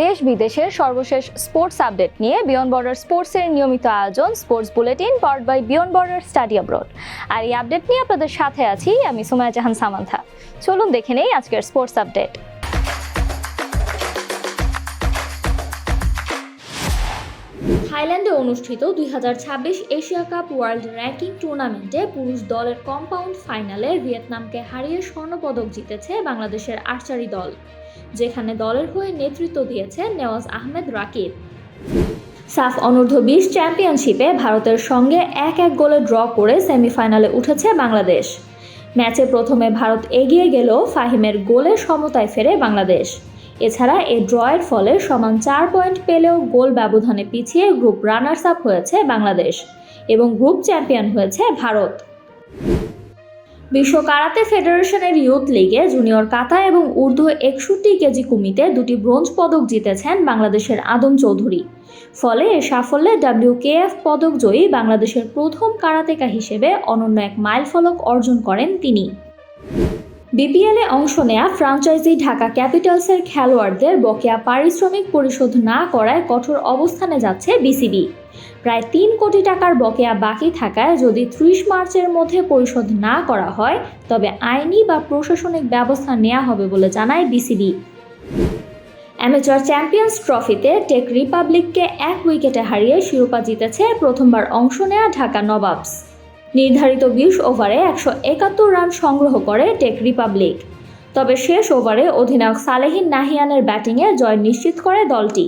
দেশ বিদেশের সর্বশেষ স্পোর্টস আপডেট নিয়ে বিয়ন্ড বর্ডার স্পোর্টসের নিয়মিত আয়োজন sports bulletin powered by beyond border study abroad. আর এই আপডেট নিয়ে আপনাদের সাথে আছি আমি সুমাইয়া জাহান সামান্থা। চলুন দেখে নেই আজকের স্পোর্টস আপডেট। থাইল্যান্ডে অনুষ্ঠিত 2026 এশিয়া কাপ ওয়ার্ল্ড র্যাঙ্কিং টুর্নামেন্টে পুরুষ দলের কম্পাউন্ড ফাইনালে ভিয়েতনামকে হারিয়ে স্বর্ণপদক জিতেছে বাংলাদেশের আর্চারি দল, যেখানে দলের হয়ে নেতৃত্ব দিয়েছেন নেওয়াজ আহমেদ রাকিব। সাফ অনূর্ধ্ব 20 চ্যাম্পিয়নশিপে ভারতের সঙ্গে 1-1 গোলে ড্র করে সেমিফাইনালে উঠেছে বাংলাদেশ। ম্যাচে প্রথমে ভারত এগিয়ে গেলেও ফাহিমের গোলে সমতায় ফেরে বাংলাদেশ। এছাড়া এই ড্রয়ের ফলে সমান 4 পয়েন্ট পেলেও গোল ব্যবধানে পিছিয়ে গ্রুপ রানার্স আপ হয়েছে বাংলাদেশ এবং গ্রুপ চ্যাম্পিয়ন হয়েছে ভারত। বিশ্ব কারাতে ফেডারেশনের ইউথ লিগে জুনিয়র কাতা এবং ঊর্ধ্ব 61 কেজি কুমিতে 2টি ব্রোঞ্জ পদক জিতেছেন বাংলাদেশের আদম চৌধুরী। ফলে এ সাফল্যে WKF পদক জয়ী বাংলাদেশের প্রথম কারাতেকা হিসেবে অনন্য এক মাইলফলক অর্জন করেন তিনি। বিপিএলে অংশ নেয়া ফ্র্যাঞ্চাইজি ঢাকা ক্যাপিটালসের খেলোয়াড়দের বকেয়া পারিশ্রমিক পরিশোধ না করায় কঠোর অবস্থানে যাচ্ছে বিসিবি। প্রায় 3 কোটি টাকার বকেয়া বাকি থাকায় যদি 30 মার্চের মধ্যে পরিশোধ না করা হয় তবে আইনি বা প্রশাসনিক ব্যবস্থা নেওয়া হবে বলে জানায় বিসিবি। অ্যামেচার চ্যাম্পিয়ন্স ট্রফিতে টেক রিপাবলিককে 1 উইকেটে হারিয়ে শিরোপা জিতেছে প্রথমবার অংশ নেয়া ঢাকা নবাবস। নির্ধারিত 20 ওভারে 171 রান সংগ্রহ করে টেক রিপাবলিক। তবে শেষ ওভারে অধিনায়ক সালেহিন নাহিয়ানের ব্যাটিংয়ে জয় নিশ্চিত করে দলটি।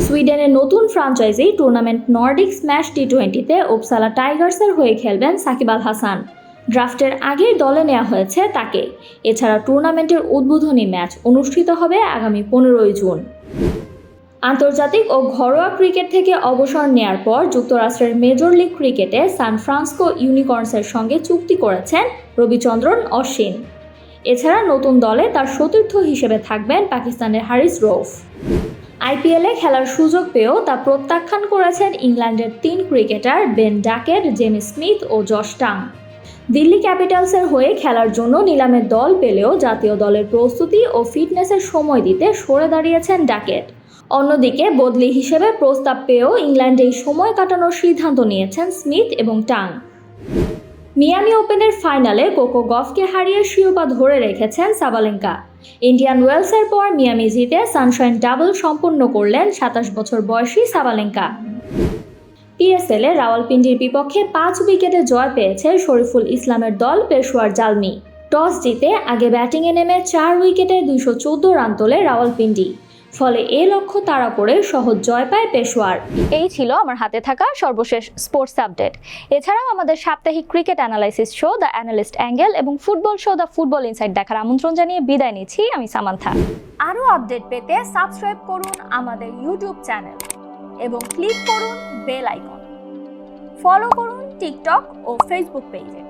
সুইডেনের নতুন ফ্র্যাঞ্চাইজি টুর্নামেন্ট নর্ডিক স্ম্যাশ টি20তে উপসালা টাইগার্সের হয়ে খেলবেন সাকিব আল হাসান। ড্রাফটের আগেই দলে নেওয়া হয়েছে তাকে। এছাড়া টুর্নামেন্টের উদ্বোধনী ম্যাচ অনুষ্ঠিত হবে আগামী 15 জুন। আন্তর্জাতিক ও ঘরোয়া ক্রিকেট থেকে অবসর নেয়ার পর যুক্তরাষ্ট্রের মেজর লিগ ক্রিকেটে সান ফ্রান্সকো ইউনিকর্নসের সঙ্গে চুক্তি করেছেন রবিচন্দ্রন অশ্বিন। এছাড়া নতুন দলে তার সতীর্থ হিসেবে থাকবেন পাকিস্তানের হারিস রৌফ। আইপিএলে খেলার সুযোগ পেয়েও তা প্রত্যাখ্যান করেছেন ইংল্যান্ডের 3 cricketer Ben Duckett, Jamie Smith ও জশ টাং। দিল্লি ক্যাপিটালসের হয়ে খেলার জন্য নিলামের দল পেলেও জাতীয় দলের প্রস্তুতি ও ফিটনেসের সময় দিতে সরে দাঁড়িয়েছেন ডাকেট। অন্যদিকে বদলি হিসেবে প্রস্তাব পেয়েও ইংল্যান্ডে সময় কাটানোর সিদ্ধান্ত নিয়েছেন স্মিথ এবং টাং। মিয়ামি ওপেনের ফাইনালে কোকো গফকে হারিয়ে শিরোপা ধরে রেখেছেন সাবালেঙ্কা। ইন্ডিয়ান ওয়েলসের পর মিয়ামি জিতে সানশাইন ডাবল সম্পন্ন করলেন 27 বছর বয়সী সাবালেঙ্কা। পিএসএলে রাওয়ালপিন্ডির বিপক্ষে 5 উইকেটে জয় পেয়েছে শরীফুল ইসলামের দল পেশোয়ার জালমি। টস জিতে আগে ব্যাটিংয়ে নেমে 4 উইকেটে 214 রান তোলে রাওয়ালপিন্ডি। ফলে এ লক্ষ্য তাড়া করে সহজ জয় পায় পেশোয়ার। এই ছিল আমার হাতে থাকা সর্বশেষ স্পোর্টস আপডেট। এছাড়াও আমাদের সাপ্তাহিক cricket analysis show the analyst angle এবং football show the football insight দেখার আমন্ত্রণ জানিয়ে বিদায় নিচ্ছি আমি সামান্থা। আরও আপডেট পেতে সাবস্ক্রাইব করুন আমাদের ইউটিউব চ্যানেল এবং ক্লিক করুন বেল আইকন। ফলো করুন টিকটক ও ফেসবুক পেজে।